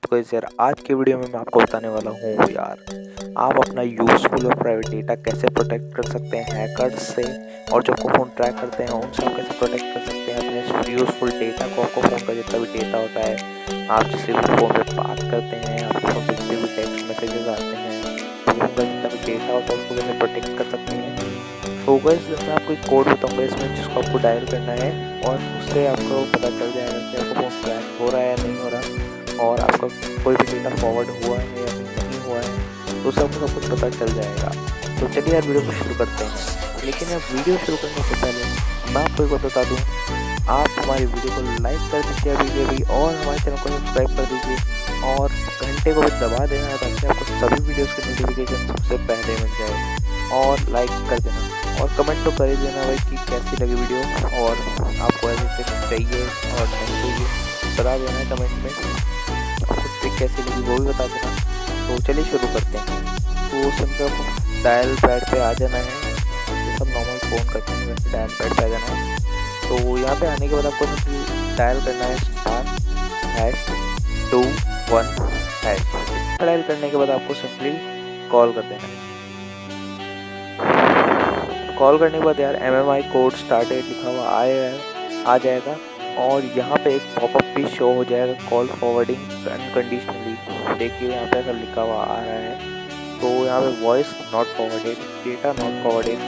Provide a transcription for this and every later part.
तो गाइस यार आज के वीडियो में मैं आपको बताने वाला हूँ यार आप अपना यूजफुल और प्राइवेट डेटा कैसे प्रोटेक्ट कर सकते हैं हैकर्स से, और जो आपको फ़ोन ट्रैक करते हैं उनसे आप कैसे प्रोटेक्ट कर सकते हैं अपने यूजफुल डेटा को। आपको फ़ोन का जितना भी डेटा होता है, आप जिससे भी फ़ोन पे बात करते हैं, आपके फ़ोन पे जितने भी टेक्स्ट मैसेजेस आते हैं, फ़ोन का जितना भी डेटा होता है उसको कैसे प्रोटेक्ट कर सकते हैं। तो गाइस मैं आपको एक कोड बताऊँगा इसमें जिसको आपको डायल करना है, और उससे आपको पता चल जाएगा कि आपका फ़ोन ट्रैक हो रहा है या नहीं हो रहा, और आपका कोई भी डेटा फॉरवर्ड हुआ है या फिर नहीं हुआ है, तो सब कुछ पता चल जाएगा। तो चलिए यार वीडियो को शुरू करते हैं। लेकिन यार वीडियो शुरू करने से पहले मैं आपको एक बात बता दूँ, आप हमारी वीडियो को लाइक कर दीजिए अभी और हमारे चैनल को सब्सक्राइब कर दीजिए और घंटे को भी दबा देना है ताकि आपको सभी वीडियोज़ की नोटिफिकेशन सबसे पहले मिल जाए। और लाइक कर देना और कमेंट तो कर ही देना भाई कि कैसी लगी वीडियो, और आपको ऐसे ट्रिक चाहिए और नहीं चाहिए बता देना है कमेंट में। आपको ट्रिक कैसी लगी वो भी बता देना। तो चलिए शुरू करते हैं। तो सिंपल डायल पैड पे आ जाना है, जैसे सब नॉर्मल फ़ोन करते हैं वैसे डायल पैड पे आ जाना है। तो यहाँ पे आने के बाद आपको डायल करना है *#21#। डायल करने के बाद आपको सिंपली कॉल कर देना है। कॉल करने के बाद यार MMI कोड स्टार्टेड लिखा हुआ आ जाएगा, और यहाँ पे एक पॉपअप भी शो हो जाएगा, कॉल फॉरवर्डिंग अनकंडीशनली। देखिए यहाँ पे अगर लिखा हुआ आ रहा है तो यहाँ पे voice not forwarded, data not forwarded,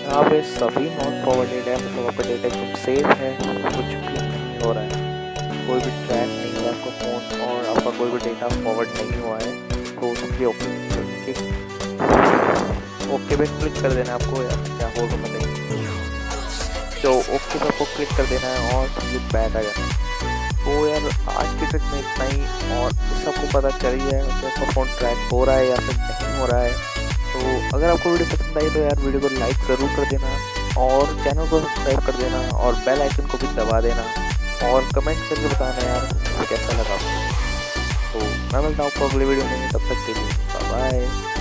यहाँ पे सभी नॉट फॉरवर्डेड है। मतलब आपका डेटा एकदम सेफ है, कुछ भी नहीं हो रहा है, कोई भी ट्रैक नहीं है आपका फ़ोन, और आपका कोई भी डेटा फॉरवर्ड नहीं हुआ है। तो सिंपली ओके पे क्लिक कर देना है आपको, यार क्या होगा पता नहीं। तो ओके पे आपको क्लिक कर देना है और सिंपली बैक आ जाना है। तो यार आज की ट्रिक में इतना ही, और सबको पता चल ही जाएगा कि आपका फ़ोन ट्रैक हो रहा है या फिर नहीं हो रहा है। तो अगर आपको वीडियो पसंद आई तो यार वीडियो को लाइक ज़रूर कर देना, और चैनल को सब्सक्राइब कर देना, और बेल आइकन को भी दबा देना, और कमेंट करके बताना यार कैसा लगा। तो मैं मिलता हूँ आपको अगले वीडियो में, तब तक के लिए बाय बाय।